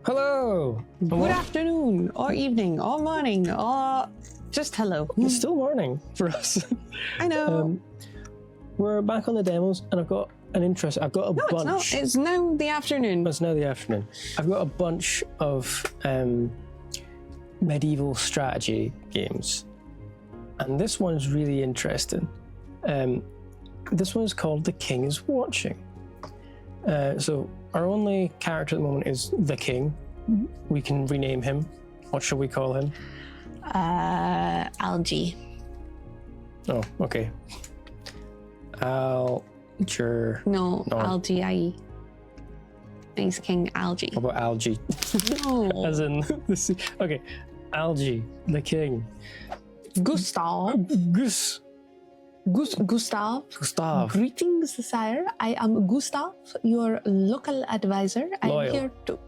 Hello! Good afternoon, or evening, or morning, or just hello. It's still morning for us. I know. We're back on the demos, and I've got an interest. I've got a bunch. It's not. It's now the afternoon. It's now the afternoon. I've got a bunch of medieval strategy games, and this one's really interesting. This one is called The King is Watching. So our only character at the moment is the King. We can rename him. What shall we call him? Algae. Oh, okay. Alger. No, Algae. He's King Algae. How about Algae? No. As in the sea. Okay, Algae, the King. Gustav. Gustav. Greetings, sire. I am Gustav, your local advisor. I am here to...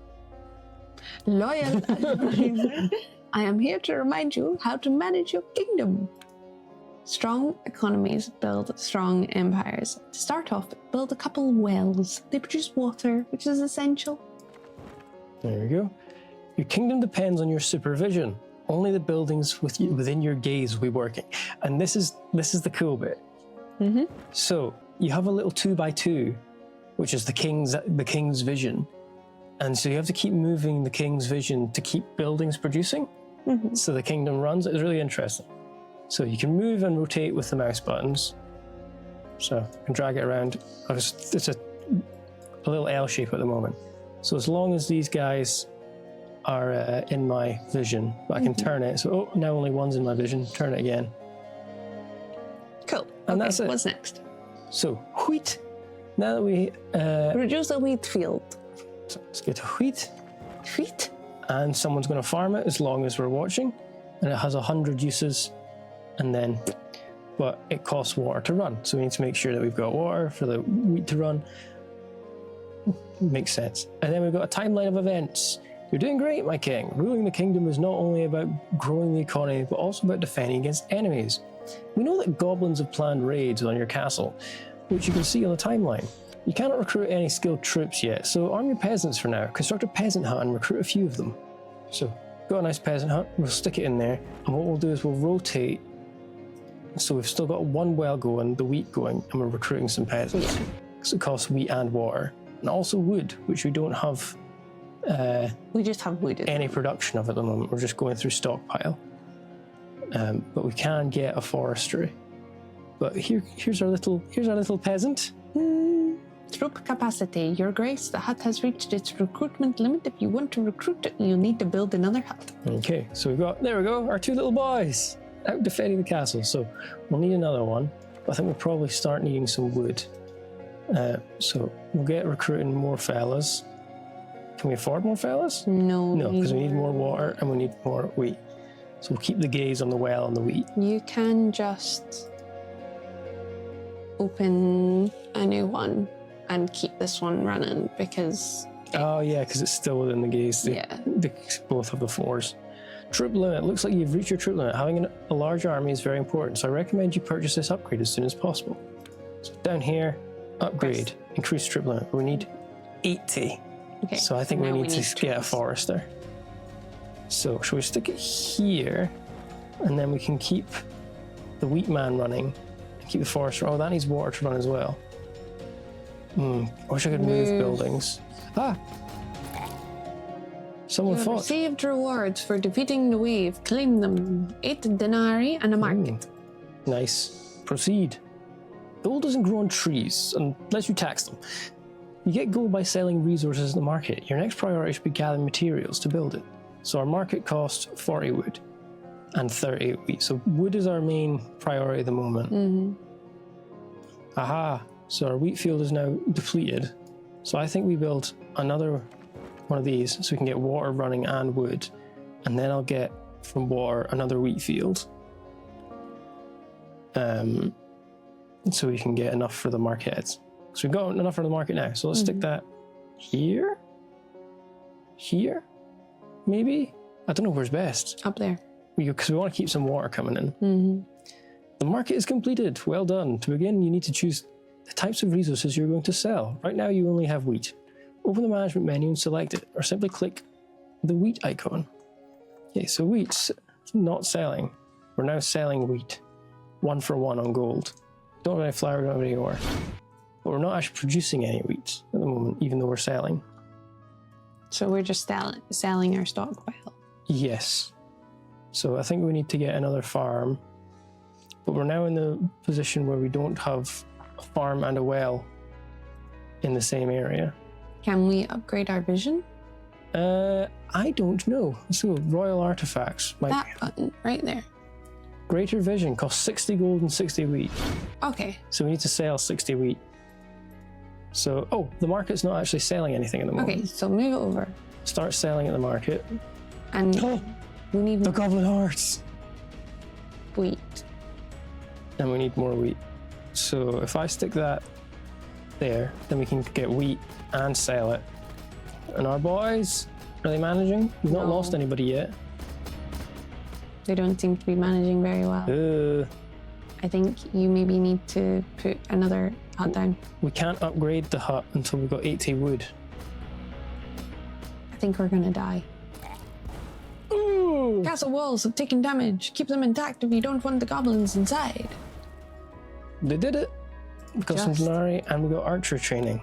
Loyal advisor. I am here to remind you how to manage your kingdom. Strong economies build strong empires. To start off, build a couple wells. They produce water, which is essential. There we go. Your kingdom depends on your supervision. Only the buildings within your gaze will be working. And this is the cool bit. Mm-hmm. So you have a little 2x2, which is the king's vision. And so you have to keep moving the king's vision to keep buildings producing. Mm-hmm. So the kingdom runs. It's really interesting. So you can move and rotate with the mouse buttons. So you can drag it around. It's a little L shape at the moment. So as long as these guys are in my vision, but I can turn it. So now only one's in my vision. Turn it again. Cool. And okay, that's it. What's next? So wheat. Now that we Reduce the wheat field. so let's get to wheat. Wheat? And someone's going to farm it as long as we're watching. And it has 100 uses. And then, but it costs water to run. So we need to make sure that we've got water for the wheat to run. Makes sense. And then we've got a timeline of events. You're doing great, my king. Ruling the kingdom is not only about growing the economy, but also about defending against enemies. We know that goblins have planned raids on your castle, which you can see on the timeline. You cannot recruit any skilled troops yet, so arm your peasants for now. Construct a peasant hut and recruit a few of them. So, got a nice peasant hut, we'll stick it in there, and what we'll do is we'll rotate. So we've still got one well going, the wheat going, and we're recruiting some peasants. Because it costs wheat and water. And also wood, which we don't have We just have wood. any production of at the moment. We're just going through stockpile. But we can get a forestry. But here's our little peasant. Troop capacity. Your Grace, the hut has reached its recruitment limit. If you want to recruit, you'll need to build another hut. Okay, so there we go, our two little boys out defending the castle. So we'll need another one. But I think we'll probably start needing some wood. So we'll get recruiting more fellas. Can we afford more fellas? No. No, because we need more water and we need more wheat. So we'll keep the gaze on the well and the wheat. You can just open a new one and keep this one running because... Oh yeah, because it's still within the gaze. They both have the 4s. Troop limit. Looks like you've reached your troop limit. Having a large army is very important, so I recommend you purchase this upgrade as soon as possible. So down here, upgrade, increase troop limit. We need 80. Okay, so I think we need to get a forester. So shall we stick it here, and then we can keep the wheat man running, and keep the forester. Oh, that needs water to run as well. I wish I could move buildings. Someone fought. Received rewards for defeating the wave. Claim them. 8 denarii and a market. Nice. Proceed. Gold doesn't grow on trees unless you tax them. You get gold by selling resources in the market. Your next priority should be gathering materials to build it. So our market costs 40 wood and 30 wheat. So wood is our main priority at the moment. Aha. So our wheat field is now depleted. So I think we build another one of these so we can get water running and wood. And then I'll get from water another wheat field. So we can get enough for the markets. So we've got enough for the market now. So let's stick that here. Here? Maybe? I don't know where's best. Up there. Because we want to keep some water coming in. The market is completed. Well done. To begin, you need to choose the types of resources you're going to sell. Right now, you only have wheat. Open the management menu and select it, or simply click the wheat icon. Okay, so wheat's not selling. We're now selling wheat. 1 for 1 on gold. Don't have any flour, don't have any ore. But we're not actually producing any wheat at the moment, even though we're selling. So we're just selling our stockpile. Yes. So I think we need to get another farm. But we're now in the position where we don't have a farm and a well in the same area. Can we upgrade our vision? I don't know. So royal artifacts. That button right there. Greater vision costs 60 gold and 60 wheat. Okay. So we need to sell 60 wheat. So, oh, the market's not actually selling anything at the moment. Okay, so move it over. Start selling at the market. And we need the goblin hearts. Wheat. And we need more wheat. So if I stick that there, then we can get wheat and sell it. And our boys, are they managing? We've not lost anybody yet. They don't seem to be managing very well. I think you maybe need to put another hut down. We can't upgrade the hut until we've got 80 wood. I think we're gonna die. Ooh! Castle walls have taken damage. Keep them intact if you don't want the goblins inside. They did it. We've got some Denari and we've got archer training.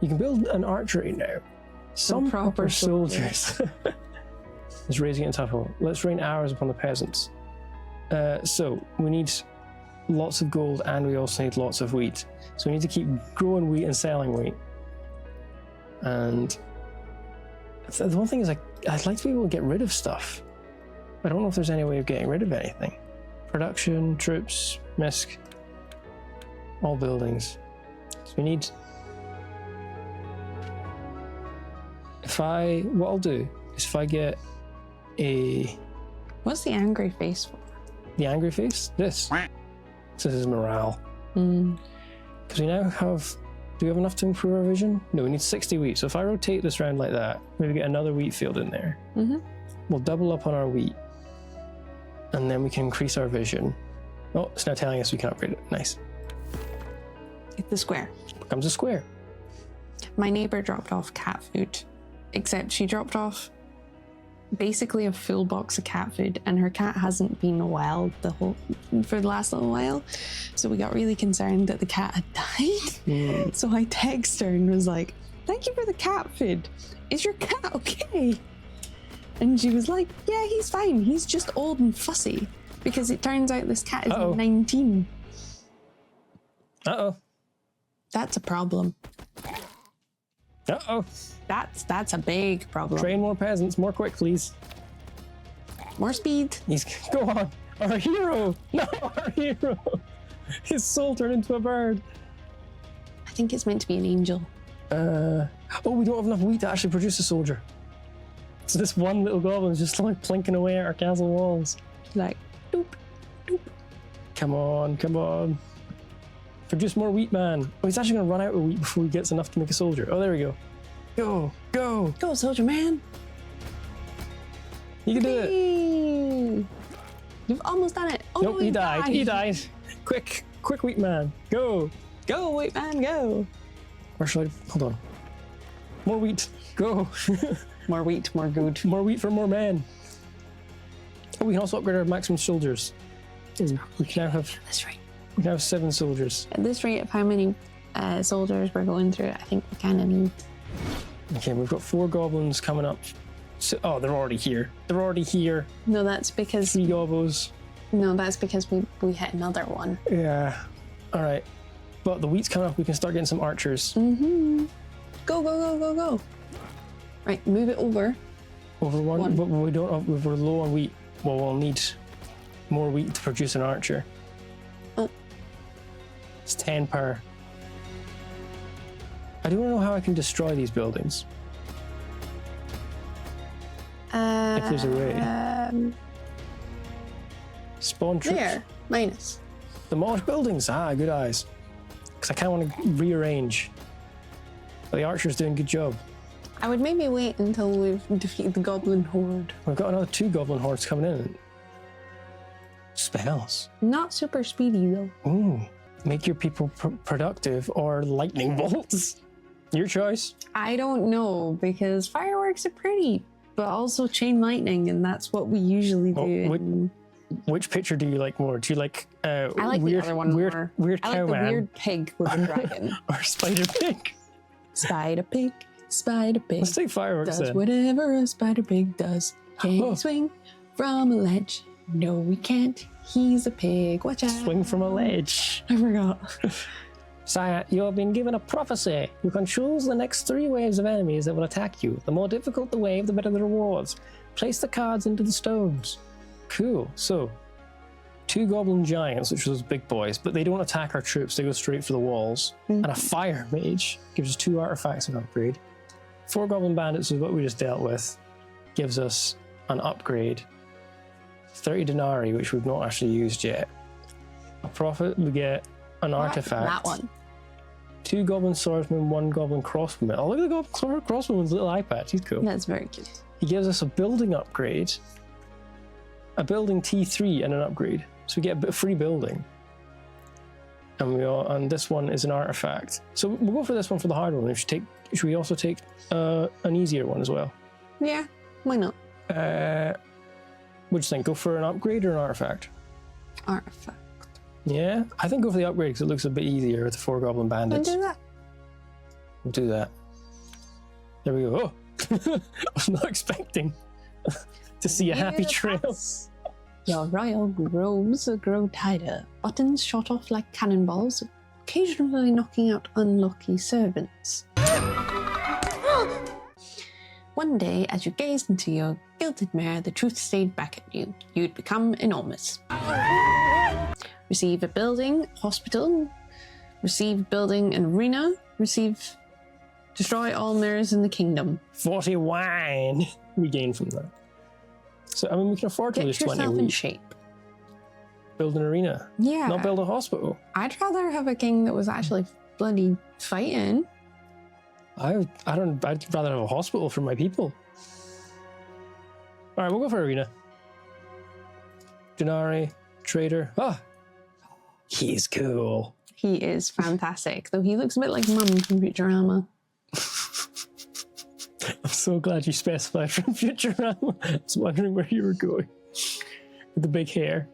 You can build an archery now. Some proper soldiers. Let's raise it in tough. Let's rain hours upon the peasants. So we need lots of gold and we also need lots of wheat. So we need to keep growing wheat and selling wheat. And the one thing is, I'd like to be able to get rid of stuff. I don't know if there's any way of getting rid of anything. Production, troops, misc, all buildings. So we need... What I'll do is if I get a... What's the angry face for? The angry face? This. So this is morale. Because we now have... Do we have enough to improve our vision? No, we need 60 wheat. So if I rotate this around like that, maybe get another wheat field in there. We'll double up on our wheat. And then we can increase our vision. Oh, it's now telling us we can upgrade it. Nice. It's the square. Becomes a square. My neighbor dropped off cat food, except she dropped off basically a full box of cat food, and her cat hasn't been well for the last little while. So we got really concerned that the cat had died. So I texted her and was like, "Thank you for the cat food. Is your cat okay?" And she was like, "Yeah, he's fine. He's just old and fussy." Because it turns out this cat is 19. That's a problem. That's a big problem. Train more peasants, more quick, please. More speed. Go on. Our hero. No, our hero. His soul turned into a bird. I think it's meant to be an angel. We don't have enough wheat to actually produce a soldier. So this one little goblin is just like plinking away at our castle walls. Like, doop, doop. Come on, come on. Produce more wheat, man. Oh, he's actually going to run out of wheat before he gets enough to make a soldier. Oh, there we go. Go, go. Go, soldier man. You can do it. You've almost done it. Oh, nope, he died. He died. Quick, quick, wheat man. Go. Go, wheat man, go. Or should I... Hold on. More wheat. Go. More wheat, more good. More wheat for more men. Oh, we can also upgrade our maximum soldiers. We can now have... That's right. We can have 7 soldiers. At this rate of how many soldiers we're going through, I think we kind of need... Okay, we've got 4 goblins coming up. So, oh, they're already here. They're already here. No, that's because... 3 gobos. No, that's because we hit another one. Yeah. All right. But the wheat's coming up. We can start getting some archers. Go, go, go, go, go. Right, move it over. Over one. But we don't. We're low on wheat. Well, we'll need more wheat to produce an archer. Oh. It's 10 per. I don't know how I can destroy these buildings. If there's a way. Spawn troops. There, minus. Demolish buildings. Ah, good eyes. Because I kind of want to rearrange. But the archer's doing a good job. I would maybe wait until we've defeated the goblin horde. We've got another 2 goblin hordes coming in. Spells. Not super speedy though. Ooh. Make your people productive or lightning bolts. Your choice. I don't know, because fireworks are pretty, but also chain lightning, and that's what we usually do. Which picture do you like more? Do you like I like weird, the other one weird, more. Weird I cow like the man weird pig with a dragon. or spider pig? Spider pig, spider pig. Let's take fireworks does then. whatever a spider pig does. Can he swing from a ledge? No, we can't. He's a pig. Watch out. Swing from a ledge. I forgot. Sire, you have been given a prophecy. You can choose the next 3 waves of enemies that will attack you. The more difficult the wave, the better the rewards. Place the cards into the stones. Cool. So, 2 goblin giants, which are those big boys, but they don't attack our troops. They go straight for the walls. And a fire mage gives us 2 artifacts of upgrade. 4 goblin bandits is what we just dealt with. Gives us an upgrade. 30 denarii, which we've not actually used yet. A profit, we get an artifact. That one. 2 goblin swordsmen, 1 goblin crossbowman. Oh, look at the goblin crossbowman's little eye patch. He's cool. That's very cute. He gives us a building upgrade, a building T3, and an upgrade. So we get a bit of free building. And this one is an artifact. So we'll go for this one for the hard one. Should we also take an easier one as well? Yeah, why not? What do you think? Go for an upgrade or an artifact? Artifact. Yeah, I think go for the upgrade because it looks a bit easier with the 4 goblin bandits. We'll do that. We'll do that. There we go. Oh, I was not expecting to see a happy trail. Your royal robes grow tighter, buttons shot off like cannonballs, occasionally knocking out unlucky servants. One day, as you gazed into your gilded mirror, the truth stayed back at you. You'd become enormous. Receive a building, hospital. Receive building, an arena. Receive destroy all mirrors in the kingdom. 40 wine we gain from that. So, I mean, we can afford to lose 20 a yourself week. in shape. Build an arena. Yeah. Not build a hospital. I'd rather have a king that was actually bloody fighting. I'd rather have a hospital for my people. All right, we'll go for arena. Denarii, trader. Ah, he's cool. He is fantastic, though he looks a bit like Mum from Futurama. I'm so glad you specified from Futurama. I was wondering where you were going. With the big hair.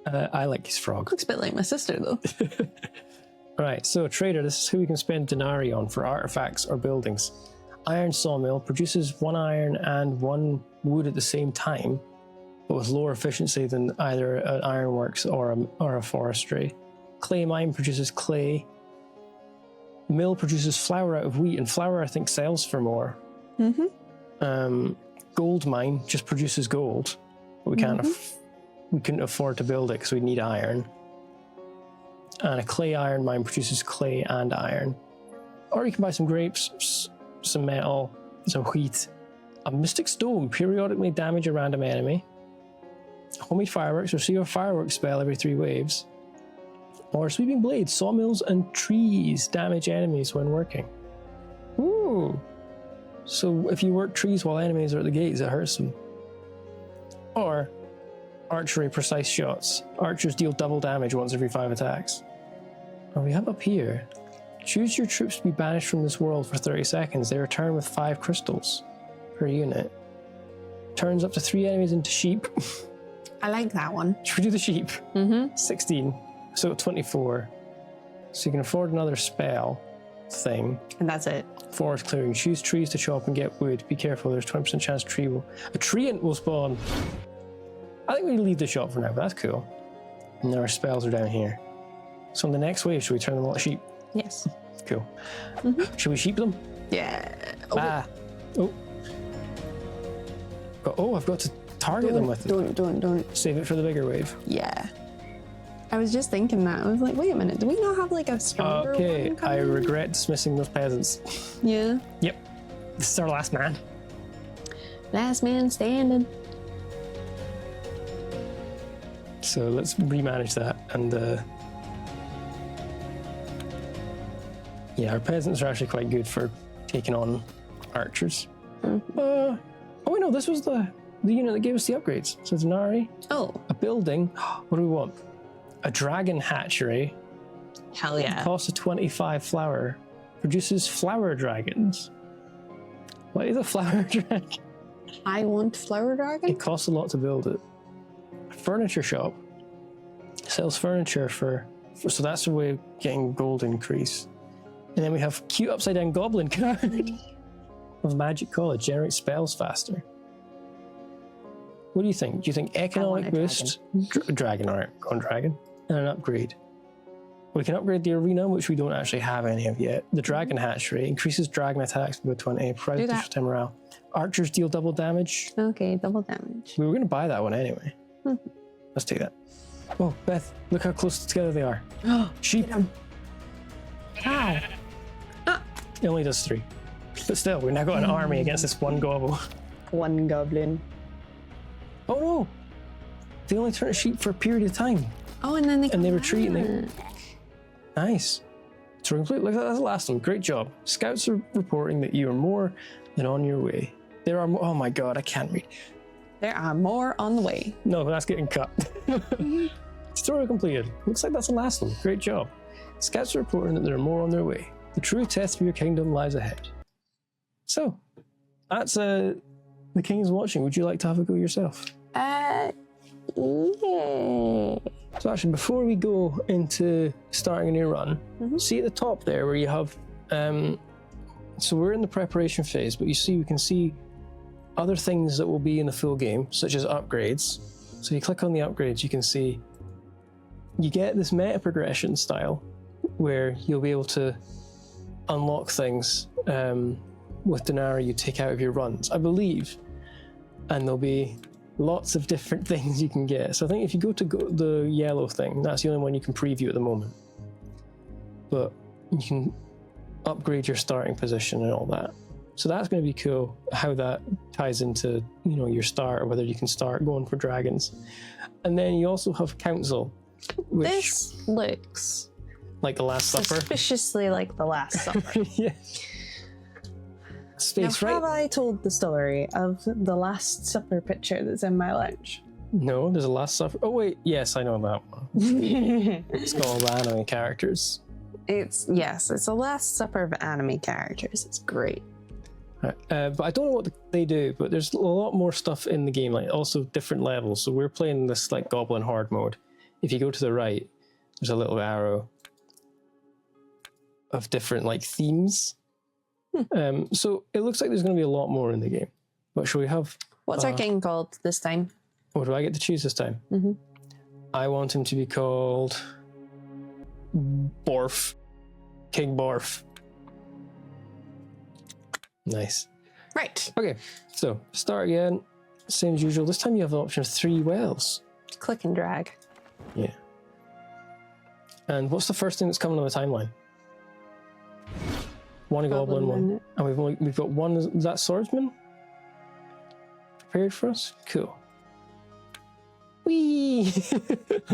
I like his frog. Looks a bit like my sister, though. Right, so trader, this is who we can spend denarii on for artifacts or buildings. Iron sawmill produces 1 iron and 1 wood at the same time, but with lower efficiency than either an ironworks or a forestry. Clay mine produces clay. Mill produces flour out of wheat, and flour I think sells for more. Gold mine just produces gold, but we couldn't afford to build it because we need iron. And a clay iron mine produces clay and iron. Or you can buy some grapes, some metal, some wheat. A mystic stone periodically damage a random enemy. Homemade fireworks, receive a fireworks spell every 3 waves. Or sweeping blades, sawmills and trees damage enemies when working. Ooh. So if you work trees while enemies are at the gates, it hurts them. Or archery precise shots. Archers deal double damage once every 5 attacks. And we have up here, choose your troops to be banished from this world for 30 seconds. They return with 5 crystals per unit. Turns up to 3 enemies into sheep. I like that one. Should we do the sheep? 16. So 24. So you can afford another spell thing. And that's it. Forest clearing. Choose trees to chop and get wood. Be careful, there's 20% chance a treant will spawn. I think we leave the shop for now, but that's cool. And our spells are down here. So on the next wave, should we turn them all to sheep? Yes. Cool. Should we sheep them? Yeah. Oh, I've got to target them with it. Don't. Save it for the bigger wave. Yeah. I was just thinking that. I was like, wait a minute, do we not have like a stronger Okay, one coming? I regret dismissing those peasants. Yeah. Yep. This is our last man. Last man standing. So let's remanage that. And yeah, our peasants are actually quite good for taking on archers. Oh wait, no, this was the unit that gave us the upgrades. So denarii. Oh. A building. What do we want? A dragon hatchery. Hell yeah. Cost of 25 flour. produces flower dragons. What is a flower dragon? I want flower dragon. It costs a lot to build it. A furniture shop sells furniture for so that's a way of getting gold increase. And then we have cute upside down goblin card of Magic College, generates spells faster. What do you think? Do you think economic boost, dragon art, on dragon, and an upgrade? We can upgrade the arena, which we don't actually have any of yet. The dragon hatchery increases dragon attacks by 20, provides extra morale. Archers deal double damage. Okay, double damage. We were going to buy that one anyway. Let's take that. Oh, Beth, look how close together they are. Sheep. How? It only does 3. But still, we've now got an army against this one gobble. One goblin. Oh no! They only turn a sheep for a period of time. Oh, and then they retreat and they... Nice. So we're complete. Look, that's the last one. Great job. Scouts are reporting that you are more than on your way. There are more... Oh my god, I can't read. There are more on the way. No, that's getting cut. Story completed. Looks like that's the last one. Great job. Scouts are reporting that there are more on their way. The true test of your kingdom lies ahead. So, that's the King's watching. Would you like to have a go yourself? Yeah. So actually, before we go into starting a new run, see at the top there where you have, so we're in the preparation phase, but we can see other things that will be in the full game, such as upgrades. So you click on the upgrades, you can see you get this meta progression style where you'll be able to unlock things with Denara you take out of your runs, I believe, and there'll be lots of different things you can get. So I think if you go to the yellow thing, that's the only one you can preview at the moment. But you can upgrade your starting position and all that. So that's going to be cool, how that ties into, your start, or whether you can start going for dragons. And then you also have Council, which... This looks... like the Last Supper. Suspiciously like the Last Supper. Yeah. Space, now, right? have I told the story of the Last Supper picture that's in my lounge? No, there's a Last Supper. Oh wait, yes, I know that one. It's got all the anime characters. It's a Last Supper of anime characters. It's great. Right. But I don't know what they do, but there's a lot more stuff in the game, like also different levels. So we're playing this like Goblin Horde mode. If you go to the right, there's a little arrow of different like themes. So it looks like there's going to be a lot more in the game. What shall we have? What's our king called this time? What do I get to choose this time? I want him to be called Borf. King Borf. Nice. Right. Okay, so start again. Same as usual. This time you have the option of 3 wells. Click and drag. Yeah. And what's the first thing that's coming on the timeline? One goblin, one. And we've got one. Is that swordsman prepared for us? Cool. Whee!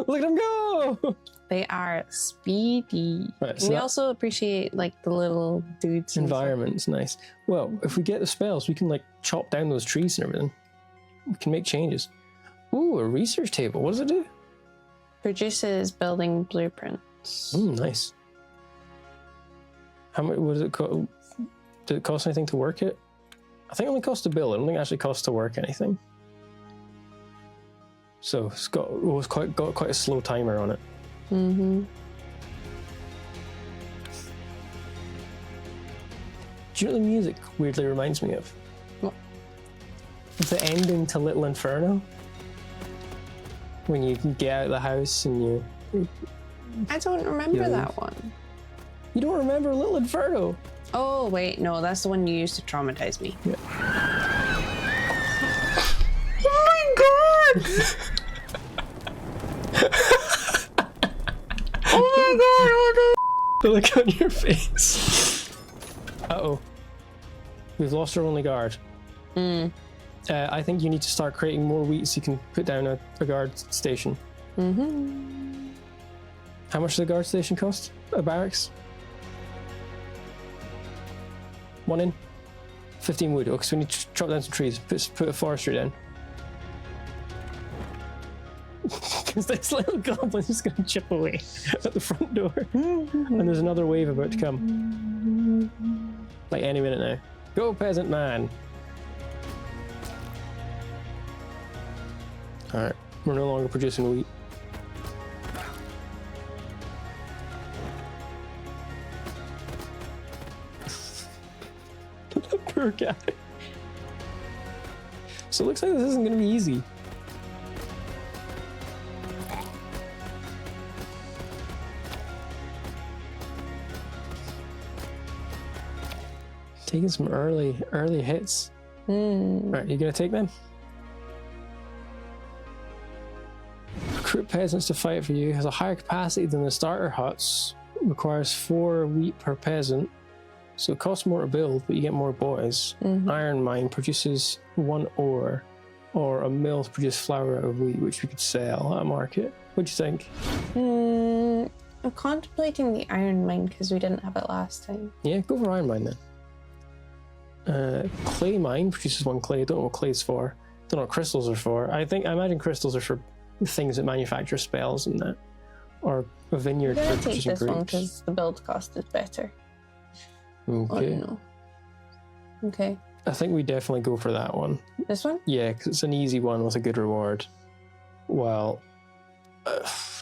Look at them go! They are speedy. Right, so we also appreciate like the little dudes. Environment's nice. Well, if we get the spells, we can like chop down those trees and everything. We can make changes. Ooh, a research table. What does it do? Produces building blueprints. Nice. How much does it cost? Did it cost anything to work it? I think it only costs to build. I don't think it actually costs to work anything. So it's got quite a slow timer on it. Do you know what the music weirdly reminds me of? What? The ending to Little Inferno. When you can get out of the house and you... I don't remember that one. You don't remember Little Inferno? Oh, wait, no, that's the one you used to traumatize me. Yeah. Oh my god! Oh my god, The look on your face. Uh-oh. We've lost our only guard. I think you need to start creating more wheat so you can put down a guard station. How much does a guard station cost? A barracks? 1 in? 15 wood. Okay, so we need to chop down some trees. Put a forestry down. Because this little goblin's just going to chip away at the front door. And there's another wave about to come. Like any minute now. Go, peasant man. Alright, we're no longer producing wheat. Poor guy. So it looks like this isn't going to be easy. Taking some early hits. Right, you gonna take them? Recruit peasants to fight for you. Has a higher capacity than the starter huts. Requires 4 wheat per peasant. So it costs more to build, but you get more boys. Iron mine produces 1 ore, or a mill to produce flour out of wheat, which we could sell at a market. What do you think? I'm contemplating the iron mine because we didn't have it last time. Yeah, go for iron mine then. Clay mine produces 1 clay. Don't know what clay's for. Don't know what crystals are for. I imagine crystals are for things that manufacture spells and that, or a vineyard. I'm for gonna take producing this one grapes. because the build cost is better. Okay. Oh, no. Okay. I think we definitely go for that one. This one? Yeah, because it's an easy one with a good reward. Well,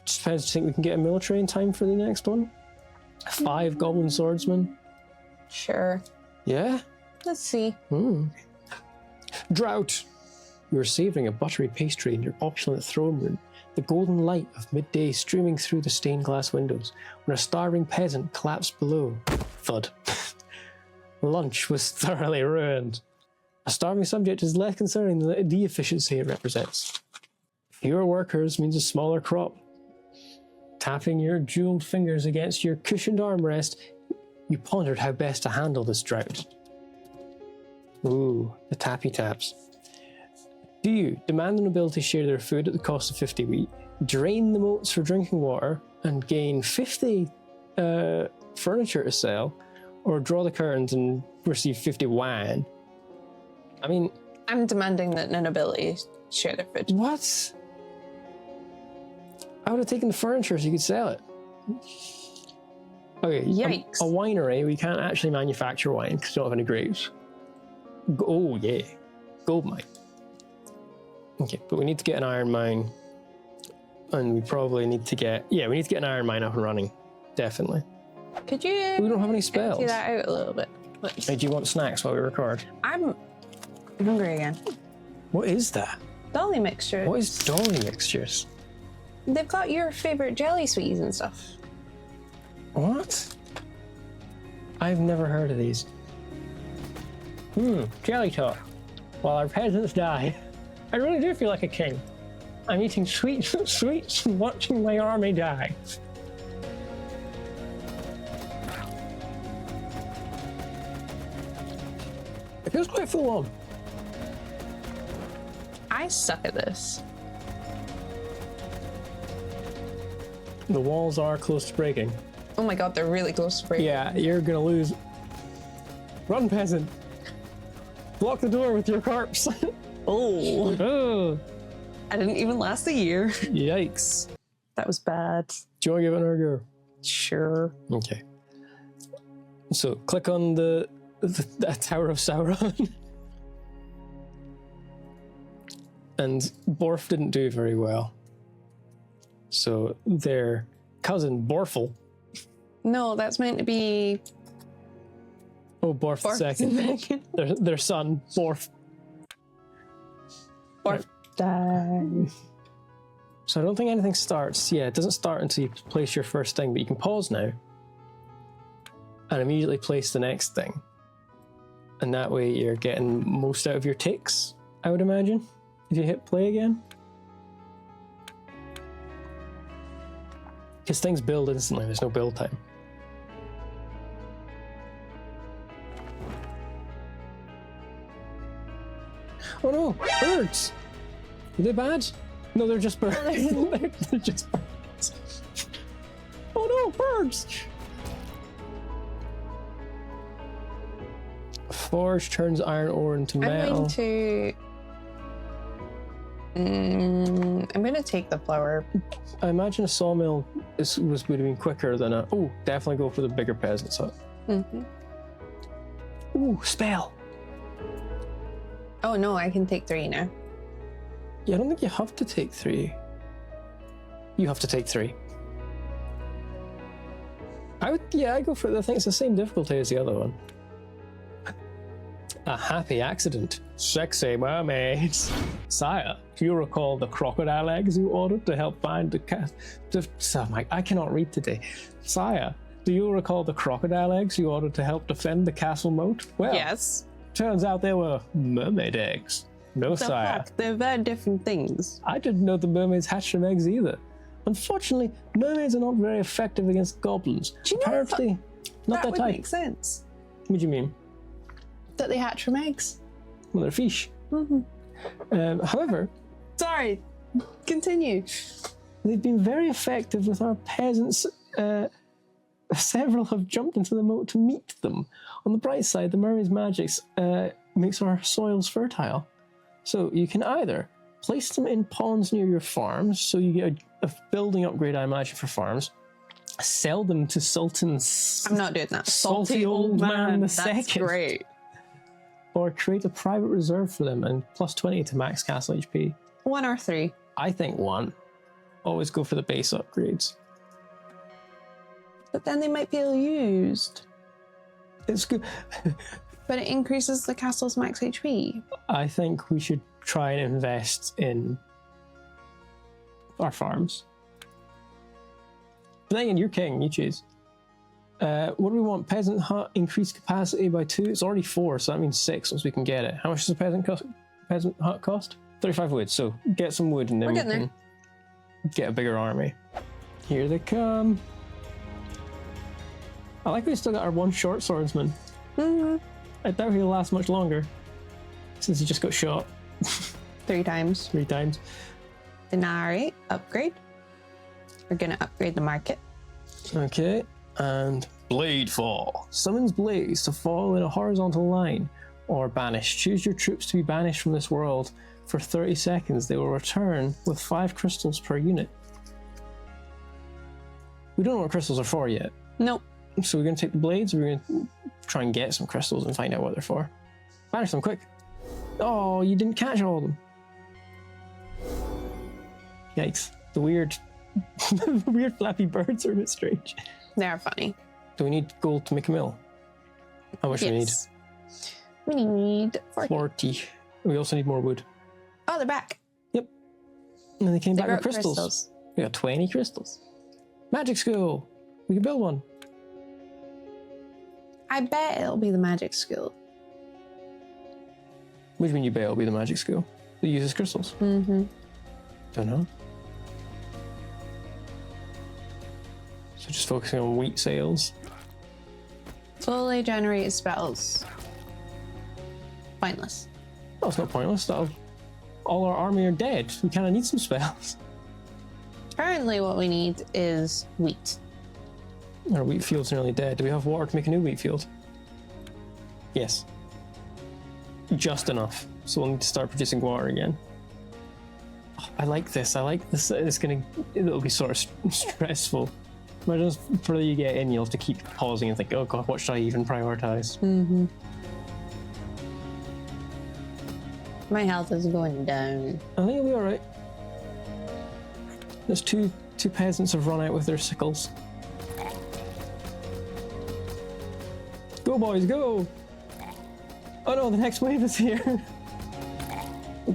just depends. Do you think we can get a military in time for the next one? 5 goblin swordsmen? Sure. Yeah? Let's see. Drought! You are savouring a buttery pastry in your opulent throne room, the golden light of midday streaming through the stained glass windows, when a starving peasant collapsed below. Thud. Lunch was thoroughly ruined. A starving subject is less concerning than the efficiency it represents. Fewer workers means a smaller crop. Tapping your jeweled fingers against your cushioned armrest, you pondered how best to handle this drought. Ooh, the tappy taps. Do you demand the nobility share their food at the cost of 50 wheat, drain the moats for drinking water, and gain 50 furniture to sell, or draw the curtains and receive 50 wine? I mean, I'm demanding that the nobility share their food. what? I would have taken the furniture so you could sell it. Okay, Yikes. A winery, we can't actually manufacture wine because we don't have any grapes. Oh, yeah. Gold mine. Okay, but we need to get an iron mine. And we probably need to get... Yeah, we need to get an iron mine up and running. Definitely. Could you... We don't have any spells. empty that out a little bit, please? Hey, do you want snacks while we record? I'm hungry again. What is that? Dolly mixture. What is dolly mixtures? They've got your favorite jelly sweeties and stuff. What? I've never heard of these. Jelly talk. While our peasants die, I really do feel like a king. I'm eating sweets and watching my army die. It feels quite full on. I suck at this. The walls are close to breaking. Oh my god, they're really close to breaking. Yeah, you're gonna lose. Run, peasant. Block the door with your corpse. Oh. Oh, I didn't even last a year. yikes. That was bad. Do you want to give it another go? Sure. Okay. So click on the Tower of Sauron. And Borf didn't do very well. So their cousin Borfel. No, that's meant to be... Oh, Borf the second. Their son, Borf. Borf died. So I don't think anything starts. Yeah, it doesn't start until you place your first thing, but you can pause now. And immediately place the next thing. And that way you're getting most out of your ticks, I would imagine. If you hit play again. Because things build instantly, there's no build time. Oh no, birds! Are they bad? No, they're just birds. They're just birds. Oh no, birds! Forge turns iron ore into metal. I'm going to take the flour. I imagine a sawmill would have been quicker than a... Oh, definitely go for the bigger peasants hut. Ooh, spell. Oh no, I can take 3 now. Yeah, I don't think you have to take 3. You have to take 3. I'd go for it. I think it's the same difficulty as the other one. A happy accident. Sexy mermaids. Sire, do you recall the crocodile eggs you ordered to help find the cat? I cannot read today. Sire, do you recall the crocodile eggs you ordered to help defend the castle moat? Well, Yes. turns out they were mermaid eggs. No, The sire. fuck? They're very different things. I didn't know the mermaids hatched from eggs either. Unfortunately, mermaids are not very effective against goblins. Do you know Apparently, not that their would type. make sense. What do you mean? That they hatch from eggs. Well, they're fish. However, Sorry. Continue. they've been very effective with our peasants. Several have jumped into the moat to meet them. On the bright side, the mermaid's magics makes our soils fertile. So you can either place them in ponds near your farms, so you get a building upgrade, I imagine, for farms. Sell them to Sultan's I'm not doing that. salty old man the That's second. great. Or create a private reserve for them and plus 20 to max castle HP. 1 or 3. I think 1. Always go for the base upgrades. But then they might be ill-used. It's good. But it increases the castle's max HP. I think we should try and invest in our farms. But then again, you're king, you choose. What do we want? Peasant hut, increased capacity by 2. It's already 4, so that means 6 once we can get it. How much does a peasant hut cost? 35 wood, so get some wood and then We're we getting can get a bigger army. Here they come. I like we still got our one short swordsman. I doubt he'll last much longer, since he just got shot 3 times. 3 times. Denari, upgrade. We're gonna upgrade the market. Okay, and Blade Fall. Summons blades to fall in a horizontal line, or banish. Choose your troops to be banished from this world. For 30 seconds, they will return with 5 crystals per unit. We don't know what crystals are for yet. Nope. So we're going to take the blades, we're going to try and get some crystals and find out what they're for. Banish them, quick. Oh, you didn't catch all of them. Yikes. The weird flappy birds are a bit strange. They're funny. Do we need gold to make a mill? How much do we need? We need 40. 40. We also need more wood. Oh, they're back. Yep. And then they came back with wrote crystals. We got 20 crystals. Magic school. We can build one. I bet it'll be the magic school. What do you mean you bet it'll be the magic school? That uses crystals? Mm-hmm. Don't know. So just focusing on wheat sales. Fully generated spells. Pointless. Oh, it's not pointless. All our army are dead. We kind of need some spells. Currently what we need is wheat. Our wheat field's nearly dead. Do we have water to make a new wheat field? Yes. Just enough. So we'll need to start producing water again. Oh, I like this. It'll be sort of stressful. Imagine for you get in, you'll have to keep pausing and think, oh god, what should I even prioritize? Mm-hmm. My health is going down. I think it'll be alright. There's two peasants have run out with their sickles. Go boys, go! Oh no, the next wave is here.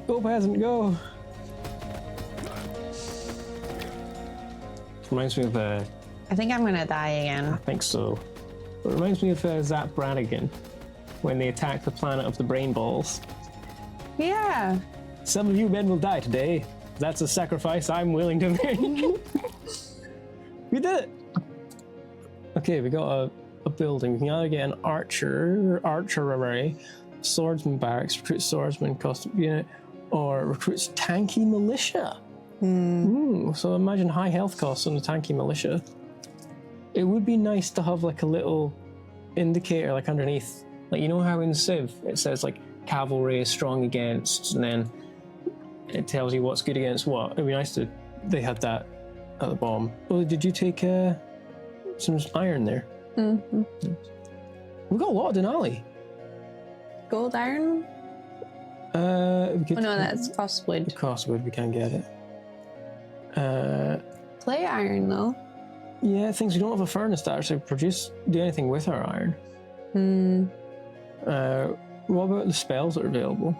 Go peasant, go! Reminds me of I think I'm gonna die I again. think so. It reminds me of Zap Brannigan when they attack the planet of the brain balls. Yeah. Some of you men will die today. That's a sacrifice I'm willing to make. We did it! Okay, we got a building. We can either get an archery, swordsman barracks, recruit swordsman, cost unit, or recruits tanky militia. So imagine high health costs on the tanky militia. It would be nice to have like a little indicator like underneath. Like, you know how in Civ it says like cavalry is strong against, and then it tells you what's good against what. It'd be nice to they had that at the bottom. Well, did you take some iron there? Mm-hmm. We got a lot of Denali. Gold iron? We could, Oh no, that's cost wood. cost wood. We can't get it. Clay iron though. Yeah, things we don't have a furnace to actually do anything with our iron. What about the spells that are available?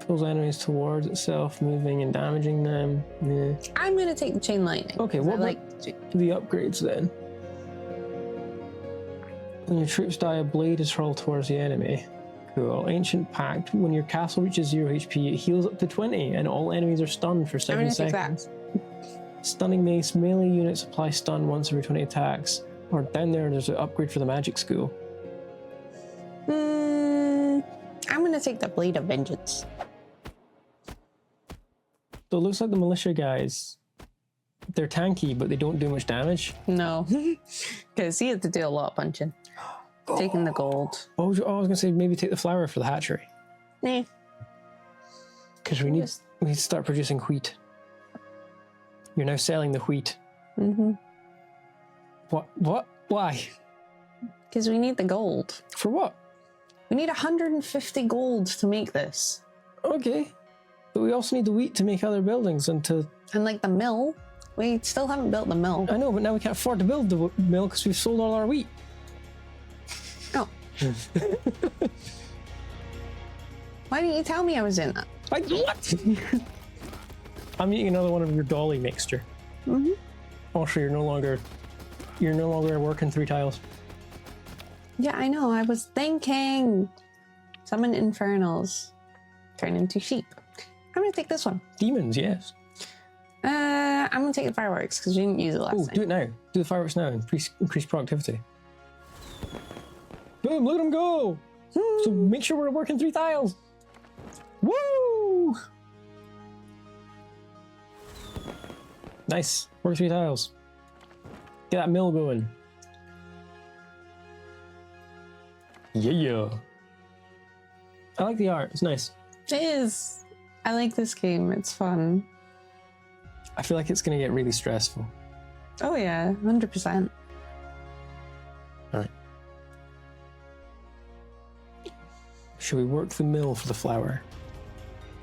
Pulls enemies towards itself, moving and damaging them. Yeah. I'm gonna take the chain lightning. Okay, what about the upgrades then? When your troops die, a blade is hurled towards the enemy. Cool. Ancient Pact. When your castle reaches 0 HP, it heals up to 20, and all enemies are stunned for 7 seconds. Stunning mace. Melee units apply stun once every 20 attacks. Or down there's an upgrade for the magic school. I'm gonna take the blade of vengeance. So it looks like the militia guys, they're tanky, but they don't do much damage. No, because he had to do a lot of punching. Taking the gold. I was going to say maybe take the flour for the hatchery. Nah. Because we need to start producing wheat. You're now selling the wheat. Mm-hmm. What? Why? Because we need the gold. For what? We need 150 gold to make this. Okay. But we also need the wheat to make other buildings and like the mill. We still haven't built the mill. I know, but now we can't afford to build the mill because we've sold all our wheat. Oh. Why didn't you tell me I was in that? What? I'm eating another one of your dolly mixture. Mm-hmm. Also, you're no longer working 3 tiles. Yeah, I know. I was thinking. Summon infernals. Turn into sheep. I'm gonna take this one. Demons, yes. I'm gonna take the fireworks because we didn't use it last time. Do it now. Do the fireworks now and increase productivity. Boom, look at them go! So make sure we're working 3 tiles. Woo! Nice. Work 3 tiles. Get that mill going. Yeah. I like the art. It's nice. It is. I like this game. It's fun. I feel like it's going to get really stressful. Oh yeah, 100%. All right. Should we work the mill for the flour?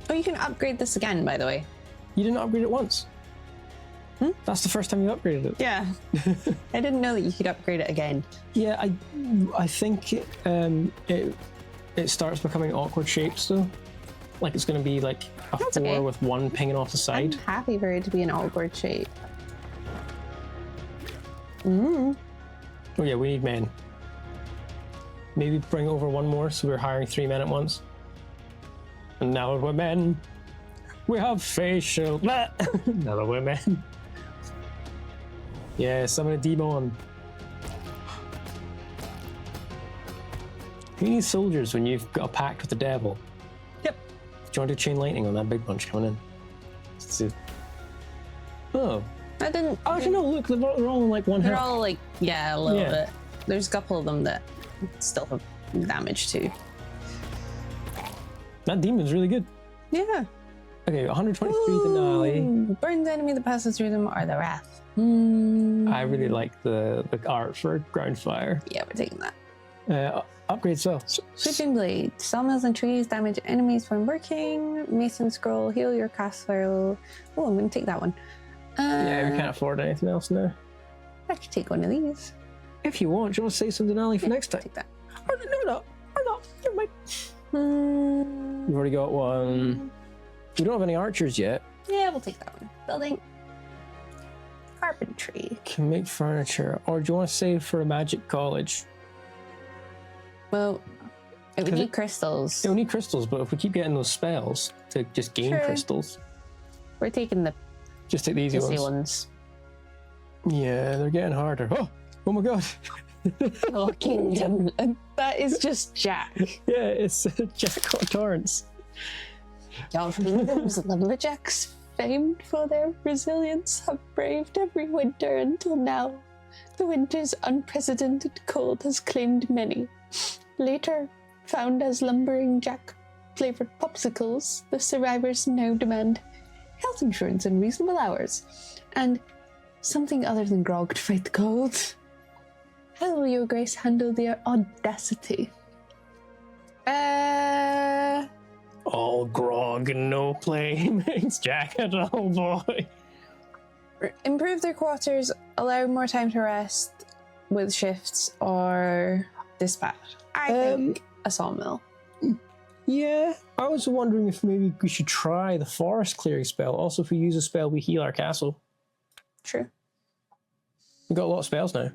Oh, you can upgrade this again, by the way. You didn't upgrade it once. That's the first time you upgraded it. Yeah. I didn't know that you could upgrade it again. Yeah, I think it starts becoming awkward shapes though. Like it's going to be like a That's 4 okay. with 1 pinging off the side. I'm happy for it to be an awkward shape. Oh yeah, we need men. Maybe bring over 1 more so we're hiring 3 men at once. And now that we're men, we have facial. Now that we're men. Yeah, summon a demon. Who needs soldiers when you've got a pact with the devil? Yep. Do you want to do chain lightning on that big bunch coming in? Let's see. Oh. I didn't. Oh, actually, no, look, they're all in like 1 They're health. all like, yeah, a little bit. There's a couple of them that still have damage too. That demon's really good. Yeah. Okay, 123 Denali. Burns enemy that passes through them or the wrath. I really like the art for ground fire. Yeah, we're taking that. Upgrade so. Sweeping blade. Sawmills and trees damage enemies when working. Mason scroll. Heal your castle. Oh, I'm going to take that one. Yeah, we can't afford anything else now. I could take one of these. If you want, do you want to save some Denali for next time? Take that. Or no, never mind. We've already got 1. We don't have any archers yet. Yeah, we'll take that one. Building. Carpentry. Can make furniture. Or do you want to save for a magic college? Well, it would need crystals. It'll need crystals, but if we keep getting those spells to just gain crystals. We're taking the Just take the easy ones. Yeah, they're getting harder. Oh my god. Oh, kingdom. That is just Jack. Yeah, it's Jack Torrance. Your kingdom's lumberjacks, famed for their resilience, have braved every winter until now. The winter's unprecedented cold has claimed many. Later, found as lumbering Jack-flavored popsicles, the survivors now demand health insurance and reasonable hours, and something other than grog to fight the cold. How will your grace handle their audacity? All grog and no play makes Jack a dull boy. Improve their quarters, allow more time to rest with shifts, or dispatch. I think a sawmill. Yeah, I was wondering if maybe we should try the forest clearing spell. Also, if we use a spell, we heal our castle. True. We've got a lot of spells now.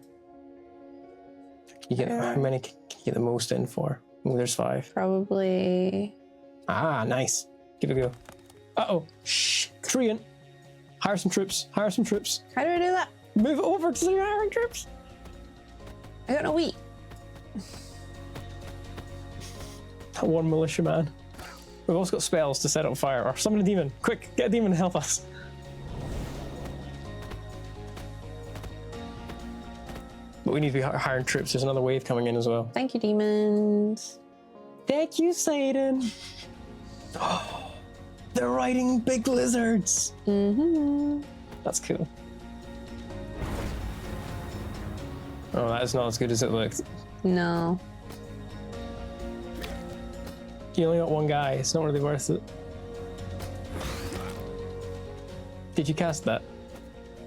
You get how many can you get the most in for? Oh, there's 5. Probably. Ah, nice. Give it a go. Uh-oh. Shh. 3 in. Hire some troops. Hire some troops. How do I do that? Move over to the hiring troops. I got no wheat. That one militia man. We've also got spells to set on fire. Or summon a demon. Quick, get a demon to help us. But we need to be hiring troops. There's another wave coming in as well. Thank you, demons. Thank you, Satan. They're riding big lizards. Mm-hmm. That's cool. Oh, that is not as good as it looked. No. You only got one guy. It's not really worth it. Did you cast that?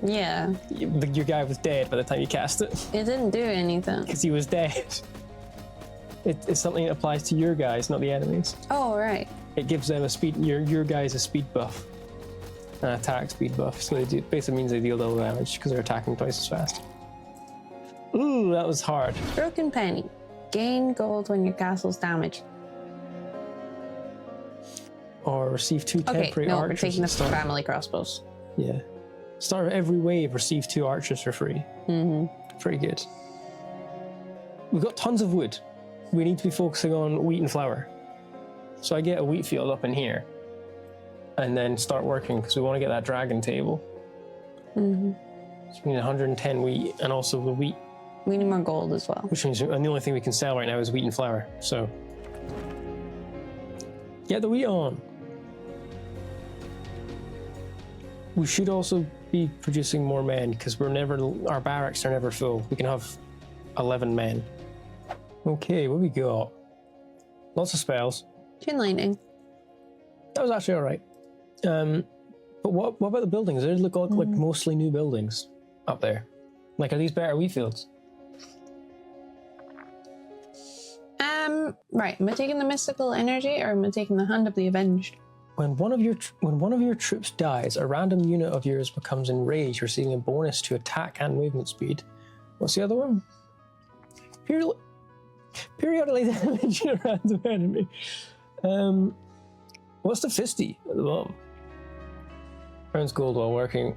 Yeah. Your guy was dead by the time you cast it. It didn't do anything. Because he was dead. It's something that applies to your guys, not the enemies. Oh, right. It gives them a speed. Your guys a speed buff, an attack speed buff. So it basically means they deal double damage because they're attacking twice as fast. Ooh, that was hard. Broken penny. Gain gold when your castle's damaged. Or receive 2 temporary no, archers. we're taking the start. family crossbows. Yeah. Start of every wave, receive 2 archers for free. Mm-hmm. Pretty good. We've got tons of wood. We need to be focusing on wheat and flour. So I get a wheat field up in here. And then start working because we want to get that dragon table. Mm-hmm. So we need 110 wheat and also the wheat. We need more gold as well. Which means, and the only thing we can sell right now is wheat and flour. So get the wheat on. We should also be producing more men because our barracks are never full. We can have 11 men. Okay, what we got? Lots of spells. Chain lightning. That was actually all right. But what about the buildings? They look like mostly new buildings up there. Like, are these better wheat fields? Right. Am I taking the mystical energy or am I taking the hand of the avenged? When one of your troops dies, a random unit of yours becomes enraged, receiving a bonus to attack and movement speed. What's the other one? Periodically damage a random enemy. What's the fisty at the bottom? Earns gold while working.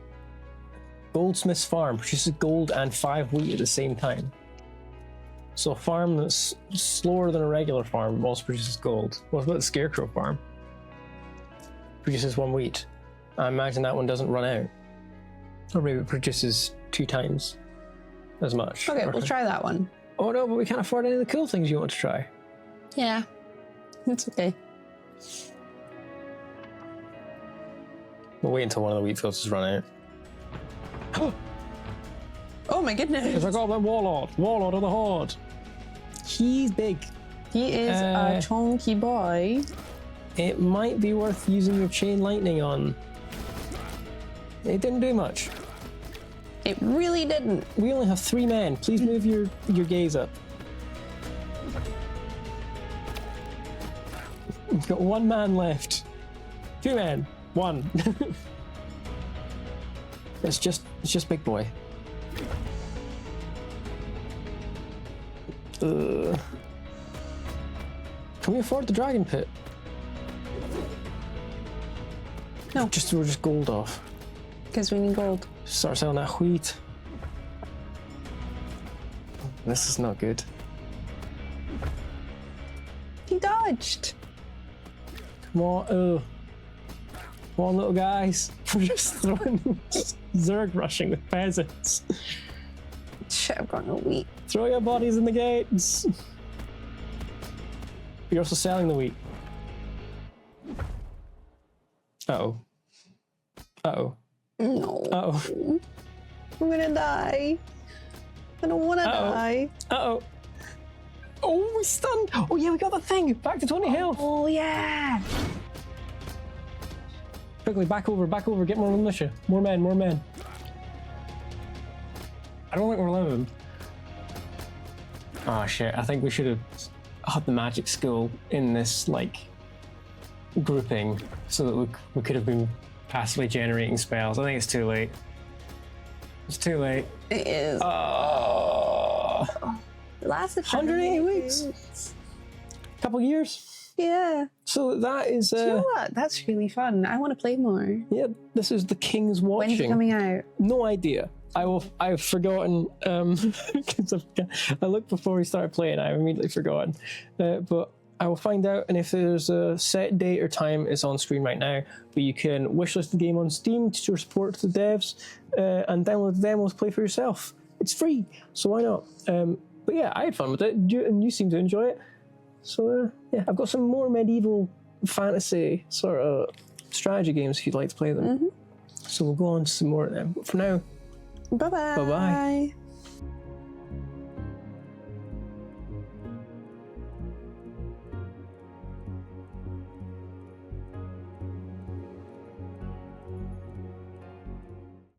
Goldsmith's farm produces gold and 5 wheat at the same time. So a farm that's slower than a regular farm also produces gold. What about the scarecrow farm? Produces 1 wheat. I imagine that one doesn't run out. Or maybe it produces 2 times as much. Okay, we'll try that one. Oh no, but we can't afford any of the cool things you want to try. Yeah, it's okay. We'll wait until one of the wheat fields has run out. Oh my goodness. It's a goblin warlord of the horde. He's big. He is a chunky boy. It might be worth using your chain lightning on. It didn't do much. It really didn't. We only have 3 men. Please move your gaze up. We've got 1 man left. 2 men. 1. It's just big boy. Can we afford the dragon pit? No. We're just gold off. Because we need gold. Start selling that wheat. This is not good. He dodged. Come on, come on, little guys. We're just throwing Zerg rushing with peasants. Shit, I've got no wheat. Throw your bodies in the gates. You're also selling the wheat. Uh-oh. Uh-oh. No. Uh-oh. I'm gonna die. I don't wanna die. Uh-oh. Oh, we stunned. Oh yeah, we got the thing. Back to 20 health. Oh yeah. Quickly, back over. Get more militia. More men. I don't think we're living. Oh shit, I think we should have had the magic school in this, like, grouping so that we could have been passively generating spells. I think it's too late. It's too late. It is. Oh. It lasted 180 weeks. Couple years. Yeah. So that is... You know what? That's really fun. I want to play more. Yeah, this is The King's Watching. When's it coming out? No idea. I've forgotten, because I looked before we started playing, I've immediately forgotten. But I will find out, and if there's a set date or time, it's on screen right now, but you can wishlist the game on Steam to show support to the devs, and download the demos, play for yourself. It's free, so why not? But yeah, I had fun with it, and you seem to enjoy it. So yeah, I've got some more medieval fantasy sort of strategy games if you'd like to play them. So we'll go on to some more of them. But for now, Bye-bye. bye-bye.